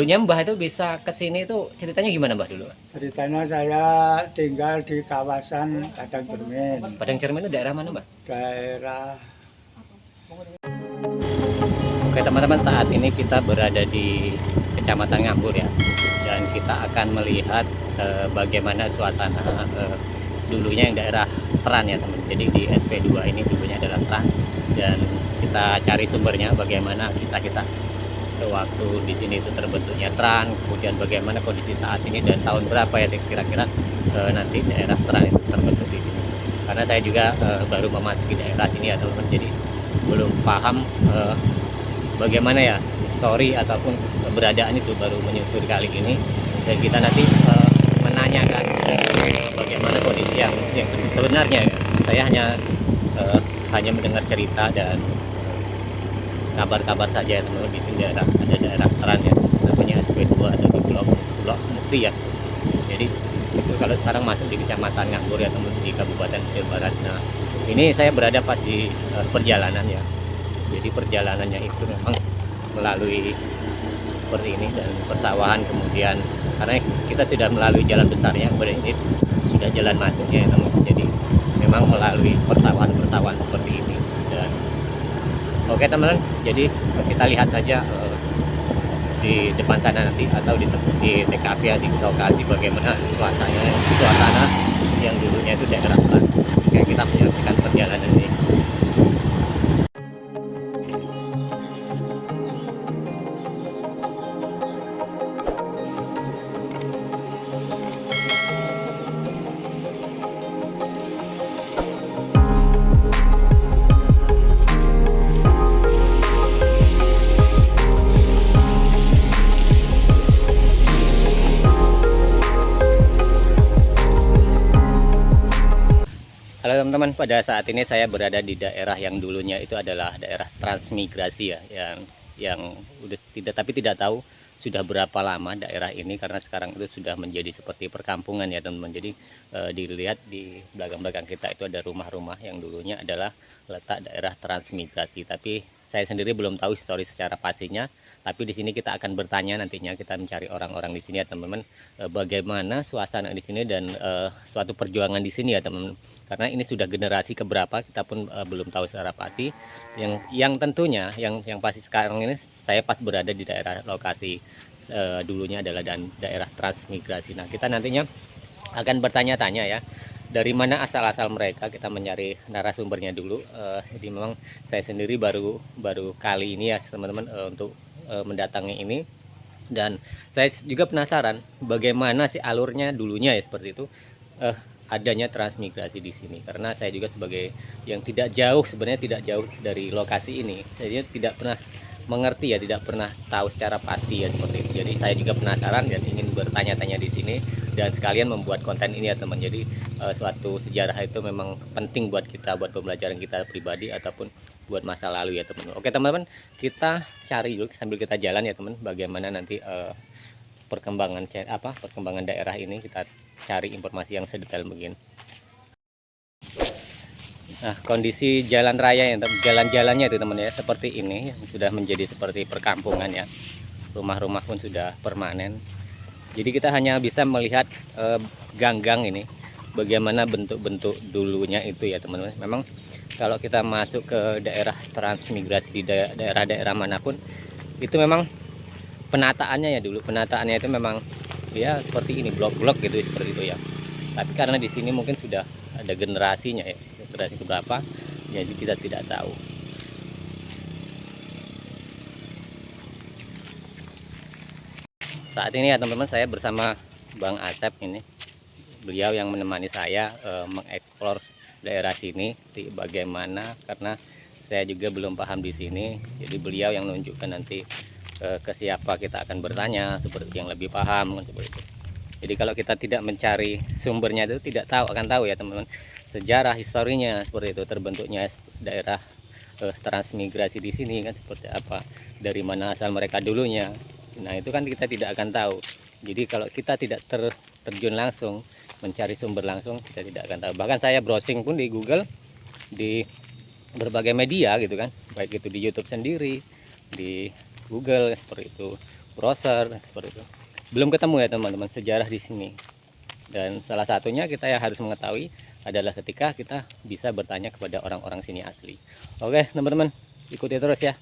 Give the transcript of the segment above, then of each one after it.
Dulunya Mbah itu bisa ke sini itu ceritanya gimana Mbah dulu? Ceritanya saya tinggal di kawasan Padang Cermin, Padang Cermin itu daerah mana Mbah? daerah Oke teman-teman, saat ini kita berada di Kecamatan Ngambur ya, dan kita akan melihat bagaimana suasana dulunya yang daerah Tran ya teman. Jadi di SP2 ini dulunya adalah Tran, dan kita cari sumbernya bagaimana kisah-kisah sewaktu di sini itu terbentuknya Tran, kemudian bagaimana kondisi saat ini dan tahun berapa ya kira-kira nanti daerah Tran itu terbentuk di sini. Karena saya juga baru memasuki daerah sini ya teman-teman, jadi belum paham bagaimana ya histori ataupun keberadaan itu, baru menyusuri kali ini, dan kita nanti menanyakan bagaimana kondisi yang sebenarnya ya. Saya hanya mendengar cerita dan kabar-kabar saja ya teman-teman. Di sini ada daerah Tran ya, namanya SP2, ada di Blok Mukti ya. Jadi itu kalau sekarang masuk di Kecamatan Ngambur ya teman-teman, di Kabupaten Pesisir Barat. Nah ini saya berada pas di perjalanan ya. Jadi perjalanannya itu memang melalui seperti ini dan persawahan, kemudian karena kita sudah melalui jalan besarnya, kemudian ini sudah jalan masuknya ya teman-teman. Jadi memang melalui persawahan seperti ini. Dan oke teman-teman, jadi kita lihat saja di depan sana nanti, atau di TKP ya, di lokasi bagaimana suasana yang dulunya itu daerah Tran. Oke, kita menyaksikan perjalanan ini. Halo teman-teman, pada saat ini saya berada di daerah yang dulunya itu adalah daerah transmigrasi ya, yang udah tidak tahu sudah berapa lama daerah ini, karena sekarang itu sudah menjadi seperti perkampungan ya teman-teman. Jadi dilihat di belakang-belakang kita itu ada rumah-rumah yang dulunya adalah letak daerah transmigrasi, tapi saya sendiri belum tahu histori secara pastinya. Tapi di sini kita akan bertanya, nantinya kita mencari orang-orang di sini ya teman-teman, bagaimana suasana di sini dan suatu perjuangan di sini ya teman-teman. Karena ini sudah generasi keberapa kita pun belum tahu secara pasti. Yang tentunya yang pasti sekarang ini saya pas berada di daerah lokasi dulunya adalah daerah transmigrasi. Nah kita nantinya akan bertanya-tanya ya, dari mana asal-asal mereka. Kita mencari narasumbernya dulu. Jadi memang saya sendiri baru kali ini ya teman-teman untuk mendatangi ini, dan saya juga penasaran bagaimana sih alurnya dulunya ya seperti itu adanya transmigrasi di sini. Karena saya juga sebagai yang tidak jauh, sebenarnya tidak jauh dari lokasi ini, saya tidak pernah mengerti ya, tidak pernah tahu secara pasti ya seperti itu. Jadi saya juga penasaran dan ingin bertanya-tanya di sini, dan sekalian membuat konten ini ya teman. Jadi suatu sejarah itu memang penting buat kita, buat pembelajaran kita pribadi ataupun buat masa lalu ya teman. Oke teman-teman, kita cari dulu sambil kita jalan ya teman, bagaimana nanti perkembangan daerah ini. Kita cari informasi yang sedetail mungkin. Nah kondisi jalan raya yang jalan-jalannya itu teman ya seperti ini, yang sudah menjadi seperti perkampungan ya. Rumah-rumah pun sudah permanen. Jadi kita hanya bisa melihat gang-gang ini, bagaimana bentuk-bentuk dulunya itu ya teman-teman. Memang kalau kita masuk ke daerah transmigrasi di daerah-daerah manapun, itu memang penataannya ya, dulu penataannya itu memang ya seperti ini, blok-blok gitu, seperti itu ya. Tapi karena di sini mungkin sudah ada generasinya ya, generasi keberapa, jadi kita tidak tahu. Saat ini ya teman-teman, saya bersama Bang Asep ini. Beliau yang menemani saya mengeksplor daerah sini bagaimana, karena saya juga belum paham di sini. Jadi beliau yang menunjukkan nanti ke siapa kita akan bertanya, seperti yang lebih paham seperti itu. Jadi kalau kita tidak mencari sumbernya itu tidak akan tahu ya teman-teman, sejarah historinya seperti itu, terbentuknya daerah transmigrasi di sini kan seperti apa, dari mana asal mereka dulunya. Nah itu kan kita tidak akan tahu. Jadi kalau kita tidak terjun langsung mencari sumber langsung, kita tidak akan tahu. Bahkan saya browsing pun di Google, di berbagai media gitu kan, baik itu di YouTube sendiri, di Google seperti itu, browser seperti itu. Belum ketemu ya teman-teman sejarah di sini. Dan salah satunya kita yang harus mengetahui adalah ketika kita bisa bertanya kepada orang-orang sini asli. Oke teman-teman, ikuti terus ya.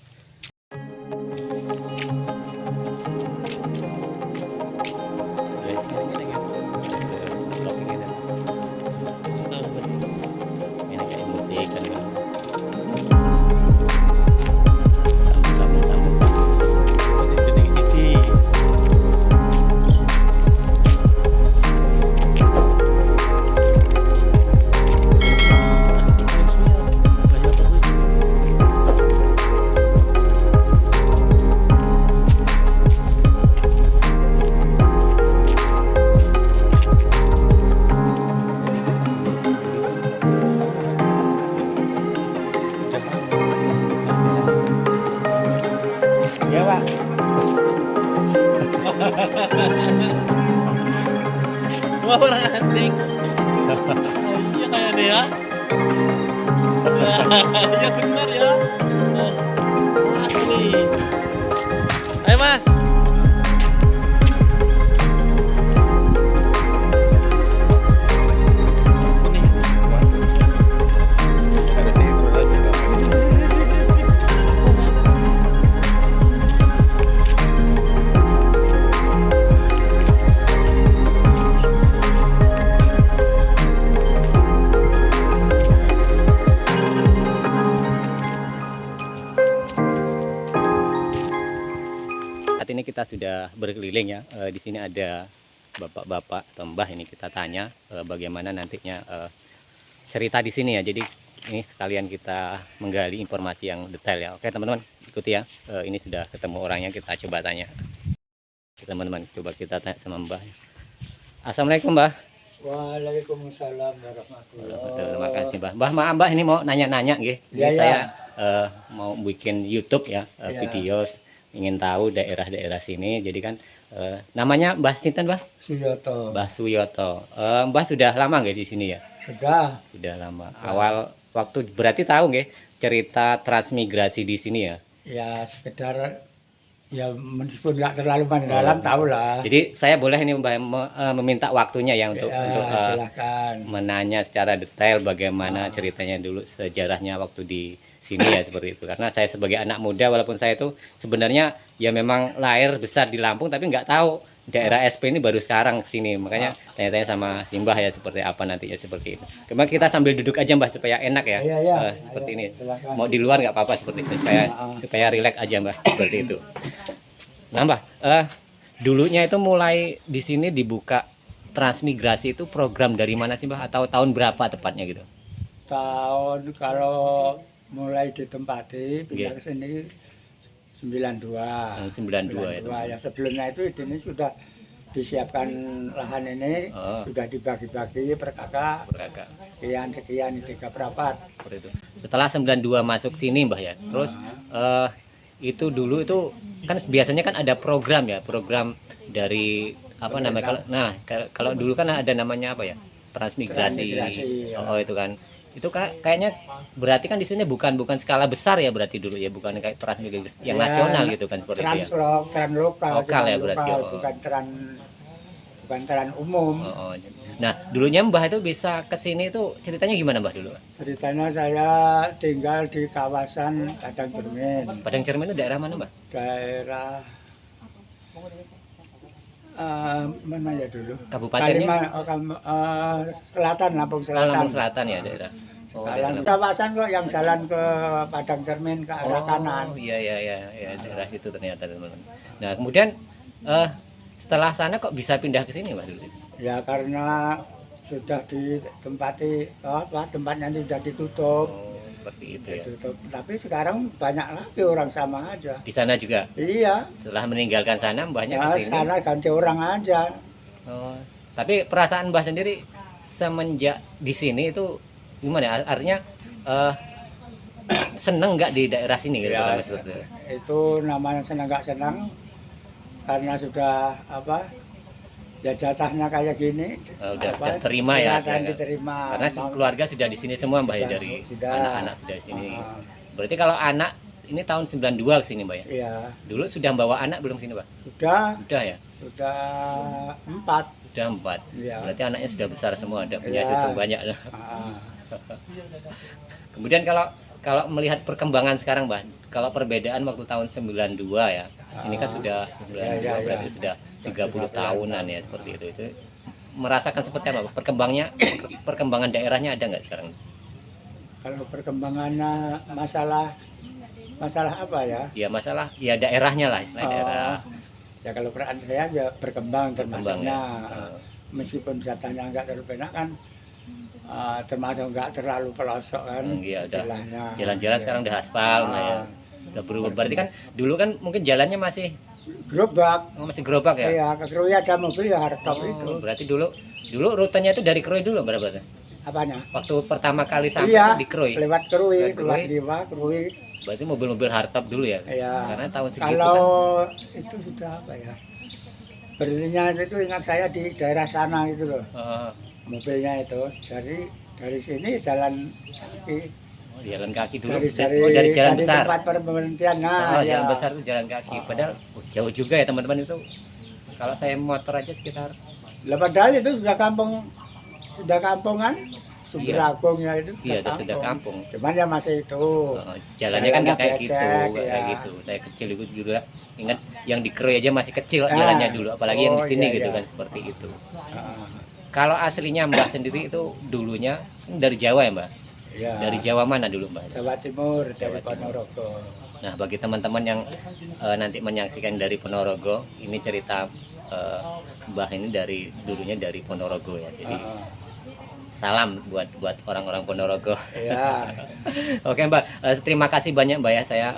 Ya Pak. Wah, orang anjing. Iya kayak dia ya. Iya benar ya. Asli. Ayo Mas. Saat ini kita sudah berkeliling ya. Di sini ada bapak-bapak atau mbah, ini kita tanya bagaimana nantinya cerita di sini ya. Jadi ini sekalian kita menggali informasi yang detail ya. Oke teman-teman, ikuti ya. Ini sudah ketemu orangnya, kita coba tanya. Teman-teman, coba kita tanya sama mbah. Assalamualaikum mbah. Waalaikumsalam warahmatullahi wabarakatuh. Terima kasih mbah. Mbah ini mau nanya-nanya nggih. Ini Ya, saya mau bikin YouTube ya, Ya. video, ingin tahu daerah-daerah sini. Jadi kan namanya Mbah Sinten Mbah? Suyoto. Mbah Suyoto. Mbah sudah lama nggih di sini ya? Sudah Lama. Awal waktu berarti tahu nggih cerita transmigrasi di sini ya? ya sekedar ya meskipun nggak terlalu mendalam tahu lah. Jadi saya boleh ini Mbah meminta waktunya ya untuk Ya, silakan. menanya secara detail bagaimana ceritanya dulu, sejarahnya waktu di sini ya seperti itu. Karena saya sebagai anak muda, walaupun saya itu sebenarnya ya memang lahir besar di Lampung, tapi nggak tahu daerah SP ini baru sekarang sini. Makanya tanya-tanya sama Simbah ya seperti apa nantinya seperti itu. Kemarin kita sambil duduk aja Mbah supaya enak ya. Iya. Seperti Ayo, ini. silakan. Mau di luar nggak apa-apa seperti itu supaya rileks aja Mbah seperti itu. Nah Mbah, dulunya itu mulai di sini dibuka transmigrasi itu program dari mana sih Mbah, atau tahun berapa tepatnya gitu? Tahun kalau mulai ditempati pindah Iya. ke sini 92. Tahun 92 ya. 92 ya, sebelumnya itu ini sudah disiapkan lahan ini, Oh. sudah dibagi-bagi per kakak Beragam. sekian 3 perapat. Seperti itu. Setelah 92 masuk sini Mbah ya. Terus itu dulu itu kan biasanya kan ada program ya, program dari apa namanya, kalau dulu kan ada namanya apa ya? Transmigrasi. Transmigrasi, ya. Oh itu kan. Itu kayaknya berarti kan di sini bukan skala besar ya berarti dulu ya, bukan kayak transmigrasi yang Ya, nasional gitu kan seperti itu ya. Tran lokal, Lokal cuma ya berarti, lokal, oh. bukan tran umum. Oh. Nah, dulunya Mbah itu bisa ke sini itu ceritanya gimana Mbah dulu? Ceritanya saya tinggal di kawasan Padang Cermin, Padang Cermin itu daerah mana Mbah? daerah mana ya dulu? Kabupatennya? Selatan, Lampung Selatan. Lampung Selatan ya daerah. Oh, Jalan daerah kawasan kok yang jalan ke Padang Cermin ke arah kanan. Iya, daerah situ ternyata teman-teman. Nah, kemudian setelah sana kok bisa pindah ke sini Mbah dulu? Ya karena sudah ditempati tempatnya sudah ditutup. Oh, seperti itu ya. Ditutup. Tapi sekarang banyak lagi orang sama aja. Di sana juga. Iya. Setelah meninggalkan sana Mbahnya Ya, ke sini. sana ganti orang aja. Oh, tapi perasaan Mbah sendiri semenjak di sini itu gimana ya? Artinya seneng nggak di daerah sini gitu Ya, maksudnya? itu namanya senang nggak senang karena sudah ya jatahnya kayak gini. Udah terima ya, silakan ya. diterima. Karena keluarga sudah di sini semua Mbah ya, Sudah, dari sudah. anak-anak sudah di sini. Ah, Berarti kalau anak ini tahun 92 ke sini Mbak ya. Iya, Dulu sudah bawa anak belum sini Mbak? sudah Ya. sudah 4. Sudah 4. Iya. Berarti anaknya sudah besar semua, ada punya Iya. cucu banyak. Ah, Kemudian kalau melihat perkembangan sekarang Mbak, kalau perbedaan waktu tahun 92 ya. Ini kan sudah 92 iya, berarti iya. sudah 30 tahunan ya seperti itu. Itu merasakan seperti apa perkembangan daerahnya ada nggak sekarang? kalau perkembangannya masalah apa ya? Ya masalah ya daerahnya lah istilah Oh, daerah. Ya kalau perasaan saya ya berkembang Berkembang, termasuknya. ya. Meskipun wisatanya nggak terlalu banyak kan, termasuk nggak terlalu pelosok kan. Iya, udah. Istilahnya. Jalan-jalan sekarang udah aspal lah ya. Udah berubah. Berarti kan dulu kan mungkin jalannya masih Gerobak. gerobak ya. Iya, ke Krui ada mobil ya hardtop itu. Berarti dulu rutenya itu dari Krui dulu berapa? Apanya? Waktu pertama kali sampai Iya, di Krui. lewat Krui, Lewat lewat Krui. Liwa, Krui. Berarti mobil-mobil hardtop dulu ya. Iya. Karena tahun segitu Kalau kan. itu sudah apa ya? Berhentinya itu ingat saya di daerah sana itu loh. Mobilnya itu dari sini jalan kaki, Jalan kaki dulu. dari Jalan besar. tempat perberhentian. Nah, ya. Jalan besar itu jalan kaki. Padahal jauh juga ya teman-teman itu. Kalau saya motor aja sekitar Lah padahal itu sudah kampungan, Sumber Iya. Agungnya itu iya sudah kampung. Cuman ya masih itu. Jalannya kan nggak kayak becek, gitu, nggak kayak ya. gitu. Saya kecil itu juga ingat yang di Krui aja masih kecil Ah. jalannya dulu, apalagi yang di Oh, sini iya, gitu iya. kan seperti itu. Ah, Kalau aslinya Mbak sendiri itu dulunya dari Jawa ya Mbak? iya. Dari Jawa mana dulu Mbak? Jawa Timur, Jawa dari Timur. Ponorogo. Nah bagi teman-teman yang nanti menyaksikan dari Ponorogo, ini cerita Mbah ini dulunya dari Ponorogo ya. Jadi Ah, salam buat orang-orang Ponorogo. iya. Oke Mbak, terima kasih banyak Mbak ya, saya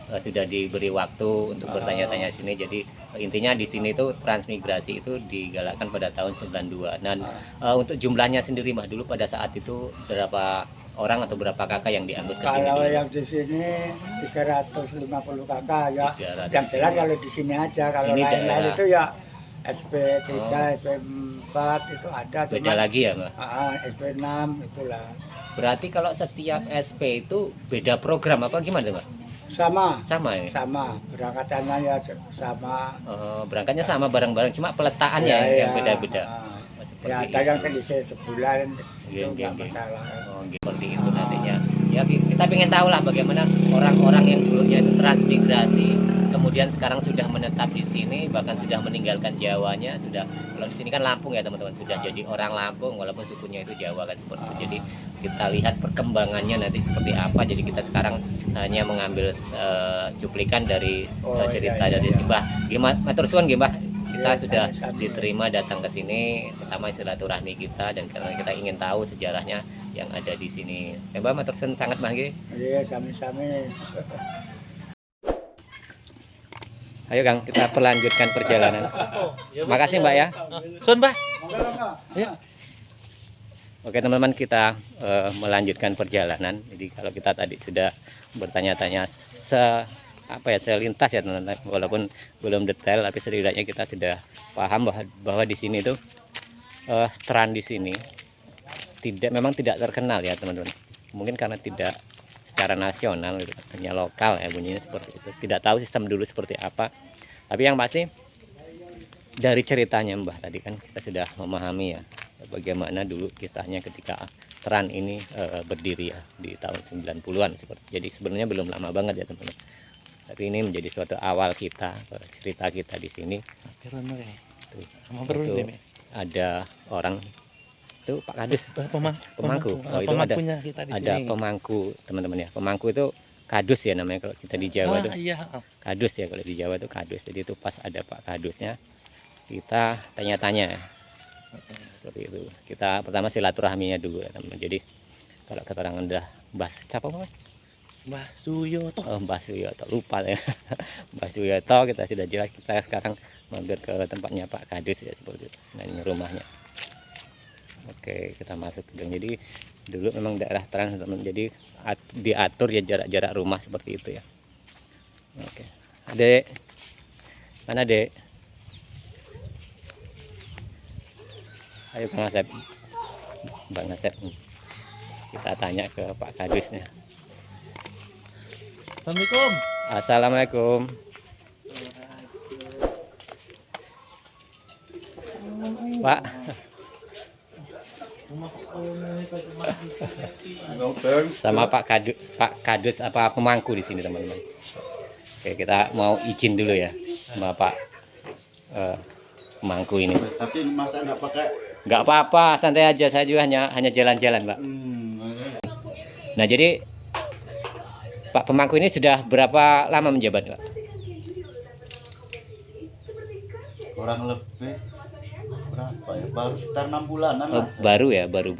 sudah diberi waktu untuk bertanya-tanya sini. Jadi intinya di sini tuh transmigrasi itu digalakkan pada tahun 92. Dan untuk jumlahnya sendiri Mbak, dulu pada saat itu berapa orang atau berapa kakak yang diangkut ke sini Kalau dulu? yang di sini 350 kakak ya. 300. Yang jelas kalau di sini aja, kalau Ini lain-lain daerah. itu ya SP3, Oh. SP4 itu ada. Beda Cuman, lagi ya Mbak? SP6 itulah. Berarti kalau setiap SP itu beda program apa gimana Mbak? Sama, Sama ya? sama. Berangkatannya ya sama. Berangkatnya sama bareng-bareng, cuma peletakannya Iya, yang iya. beda-beda. Ah. Seperti Ya ada itu. yang selisih sebulan Iya, itu nggak iya, iya. masalah. Oh, gitu. Seperti itu nantinya. Ya kita pengen tahu lah bagaimana orang-orang yang dulunya itu transmigrasi, kemudian sekarang sudah menetap di sini, bahkan sudah meninggalkan Jawanya, sudah kalau di sini kan Lampung ya teman-teman, sudah jadi orang Lampung walaupun sukunya itu Jawa kan seperti itu. Jadi kita lihat perkembangannya nanti seperti apa. Jadi kita sekarang hanya mengambil cuplikan dari Oh, cerita iya, iya, dari iya. Simbah. Gimana matur suwun nggih, Mbah? Kita Iya, sudah sama-sama. diterima datang ke sini, pertama silaturahmi kita dan karena kita ingin tahu sejarahnya yang ada di sini. Mbak matur suwun sangat Mbah nggih. Iya, sami-sami. Ayo Kang, kita melanjutkan perjalanan. Makasih Mbak ya. Sun, Mbah. Ya. Oke teman-teman, kita melanjutkan perjalanan. Jadi kalau kita tadi sudah bertanya-tanya selintas ya teman-teman, walaupun belum detail, tapi setidaknya kita sudah paham bahwa di sini tuh Tran di sini memang tidak terkenal ya teman-teman. Mungkin karena tidak secara nasional gitu, hanya lokal ya bunyinya seperti itu. Tidak tahu sistem dulu seperti apa. Tapi yang pasti dari ceritanya Mbah tadi kan kita sudah memahami ya bagaimana dulu kisahnya ketika Tran ini berdiri ya di tahun 90-an seperti. Jadi sebenarnya belum lama banget ya teman-teman. Tapi ini menjadi suatu awal kita, cerita kita di sini. Tuh, itu ada orang itu Pak Kadus, pemangku. Oh, itu ada pemangku teman-teman ya. Pemangku itu Kadus ya namanya kalau kita di Jawa itu. Iya. Kadus ya kalau di Jawa itu Kadus. Jadi itu pas ada Pak Kadusnya kita tanya-tanya seperti itu. Kita pertama silaturahminya dulu ya teman-teman. Jadi kalau keterangan udah Mbah siapa Mas? Mbah Suyoto. Oh, Mbah Suyoto, lupa ya. Mbah Suyoto kita sudah jelas, kita sekarang mampir ke tempatnya Pak Kadus ya seperti itu. Nah ini rumahnya. Oke, kita masuk ke gang. Jadi dulu memang daerah Tran teman, jadi diatur ya jarak-jarak rumah seperti itu ya. Oke, Adek, mana Dek? Ayo Kang Asep, Bang Asep, kita tanya ke Pak Kadusnya. Assalamualaikum. Assalamualaikum. Pak, sama Pak Kadus apa pemangku di sini teman-teman. Oke, kita mau izin dulu ya sama Pak pemangku ini. Tapi masa nggak pakai? Nggak apa-apa, santai aja. Saya juga hanya jalan-jalan, Pak. Nah, jadi Pak pemangku ini sudah berapa lama menjabat, Pak? Kurang lebih berapa ya? Baru sekitar 6 bulanan Oh, lah. baru ya, baru.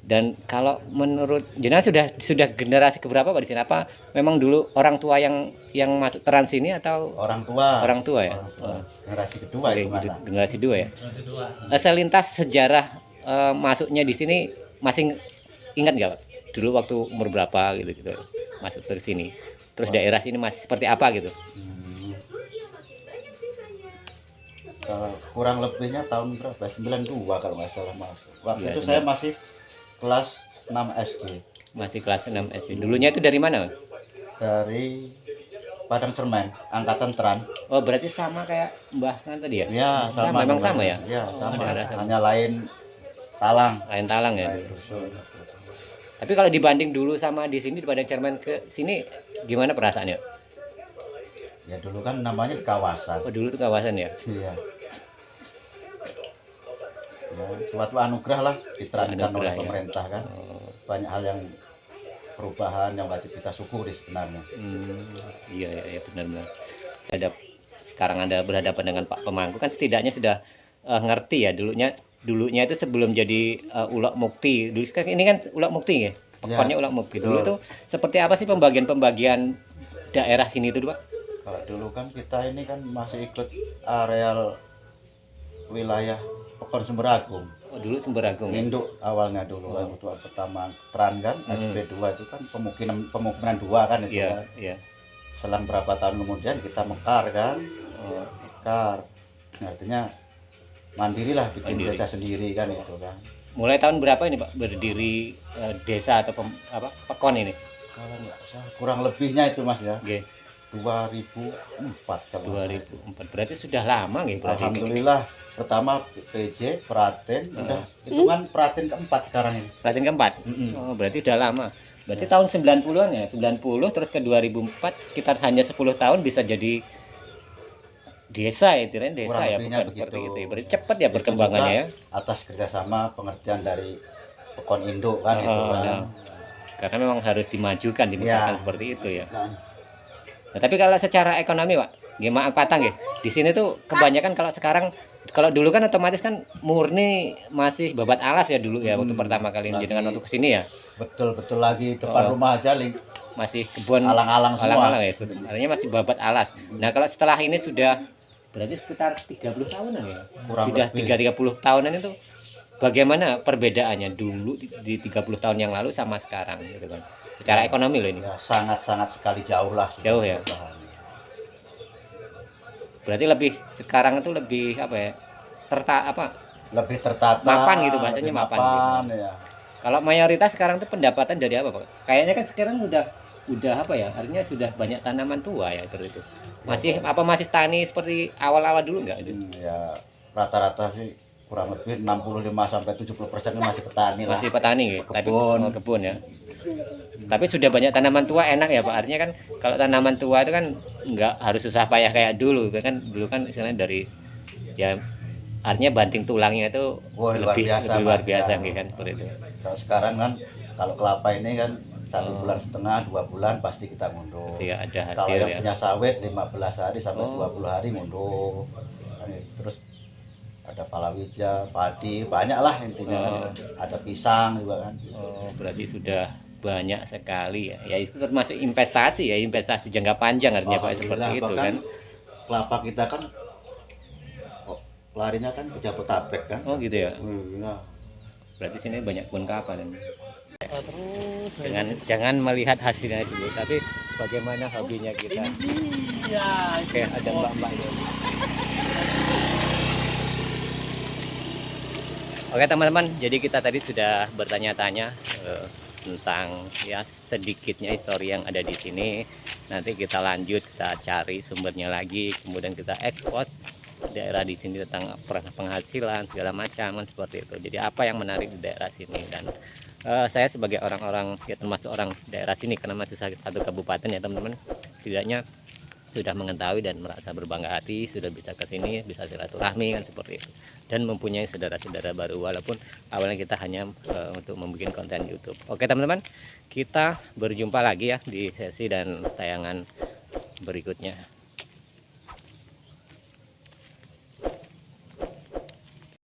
Dan kalau menurut jenengan sudah generasi keberapa Pak di sini? Apa memang dulu orang tua yang masuk trans ini atau Orang tua. orang tua ya? Orang tua. Oh, Generasi kedua oke, itu malah. generasi dua ya. Selintas sejarah masuknya di sini masih ingat nggak Pak? Dulu waktu umur berapa gitu masuk ke sini. Terus daerah sini masih seperti apa gitu? Kalau kurang lebihnya tahun berapa? 92 kalau nggak salah masuk. Waktu Ya, itu benar. saya masih kelas 6 SD. Masih kelas 6 SD. Dulunya itu dari mana, Pak? Dari Padang Cermen, angkatan Tran. Oh, berarti sama kayak Mbah Nan tadi ya? Ya, sama. memang sama ya? Ya, Oh, sama. daerah sama. Hanya lain talang. Lain talang ya. Lain dusun. Tapi kalau dibanding dulu sama di sini, di Padang Cermen ke sini, gimana perasaannya? Ya dulu kan namanya di kawasan. Oh, dulu tuh kawasan ya? Iya. Ya, suatu anugerah lah diterapkan Anugerah, oleh ya. pemerintah kan. Oh, Banyak hal yang perubahan yang wajib kita syukuri sebenarnya. iya benar-benar. Sekarang Anda berhadapan dengan Pak Pemangku kan setidaknya sudah ngerti ya dulunya itu sebelum jadi Ulok Mukti. Dulu kan ini kan Ulok Mukti ya. Pokoknya Ulok Mukti. Dulu betul. itu seperti apa sih pembagian daerah sini itu, Pak? Kalau dulu kan kita ini kan masih ikut areal wilayah Pekon Sumber Agung. Oh, dulu Semberagung ya? Induk awalnya dulu kan waktu pertama Tran kan, SP2 itu kan pemukiman dua kan itu Iya, kan. iya. Selang berapa tahun kemudian kita mekar kan. Oh, Mekar. Artinya mandirilah bikin Mandiri. desa sendiri kan itu kan. mulai tahun berapa ini, Pak, berdiri desa atau Pekon ini? Kalau nggak salah kurang lebihnya itu Mas ya. Oke. 2004 kalau nggak salah. 2004 berarti sudah lama nggih berarti ini. Alhamdulillah pertama PJ Praten udah itu kan Praten keempat sekarang ini. Pratin keempat. Mm-mm. Oh, berarti udah lama. Berarti tahun 90-an ya, 90 terus ke 2004 kita hanya 10 tahun bisa jadi desa ya, kan desa Kurang ya, lebihnya bukan seperti begitu. itu ya. Berarti cepat ya Itu perkembangannya ya. juga atas kerjasama pengertian dari Pekon Induk kan itu Oh, kan. ya. Karena memang harus dimajukan, dimudahkan Ya. seperti itu ya. Kan. Nah, tapi kalau secara ekonomi, Pak, gimana Patang ya? Di sini tuh kebanyakan kalau dulu kan otomatis kan murni masih babat alas ya dulu ya waktu pertama kali lagi. jenengan waktu kesini ya. Betul lagi depan rumah aja Link. Masih kebun Alang-alang semua. alang-alang ya. Artinya masih babat alas. Nah, kalau setelah ini sudah berarti sekitar 30 tahunan ya. Kurang Sudah lebih. 30 tahunan itu bagaimana perbedaannya dulu di 30 tahun yang lalu sama sekarang gitu kan. Secara ekonomi loh ini. Ya, sangat sekali jauh lah. sudah Jauh ya? perubahannya. Berarti lebih sekarang itu lebih apa ya? Lebih tertata. Mapan gitu, bahasanya lebih mapan gitu. ya. Kalau mayoritas sekarang itu pendapatan dari apa, Pak? Kayaknya kan sekarang udah apa ya? Artinya sudah banyak tanaman tua ya itu. Masih tani seperti awal-awal dulu enggak itu? Ya rata-rata sih kurang lebih 65-70% masih petani lah. Masih petani gitu. Tapi Kebun. kebun ya. Tapi sudah banyak tanaman tua enak ya, Pak. Artinya kan kalau tanaman tua itu kan nggak harus susah payah kayak dulu. Dulu kan istilahnya dari ya artinya banting tulangnya itu Wah, luar lebih biasa, luar Mas. biasa Ya. gitu kan seperti itu. Kalau sekarang kan kalau kelapa ini kan 1 Oh. bulan setengah 2 bulan pasti kita mundur. Pasti ada Kalau hasil yang ya. punya sawit 15 hari sampai Oh. 20 hari mundur. Kan itu. Terus ada palawija, padi, banyak lah intinya. Oh. Ada pisang juga kan. Oh, berarti sudah banyak sekali ya. Ya itu termasuk investasi ya, investasi jangka panjang artinya Pak seperti Alhamdulillah, itu bahkan kan. kelapa kita kan larinya kan ke Jabodetabek kan. Oh gitu ya. Iya. Berarti sini banyak kebun kelapa dan Terus jangan melihat hasilnya dulu, tapi bagaimana hobinya kita. iya. Oke, ada mbak-mbaknya. Oke teman-teman, jadi kita tadi sudah bertanya-tanya tentang ya sedikitnya histori yang ada di sini. Nanti kita lanjut, kita cari sumbernya lagi, kemudian kita ekspos daerah di sini tentang penghasilan segala macam kan seperti itu. Jadi apa yang menarik di daerah sini, dan saya sebagai orang-orang ya termasuk orang daerah sini karena masih satu kabupaten ya teman-teman, setidaknya sudah mengetahui dan merasa berbangga hati sudah bisa ke sini, bisa silaturahmi kan seperti itu, dan mempunyai saudara-saudara baru walaupun awalnya kita hanya untuk membuat konten YouTube. Oke teman-teman, kita berjumpa lagi ya di sesi dan tayangan berikutnya.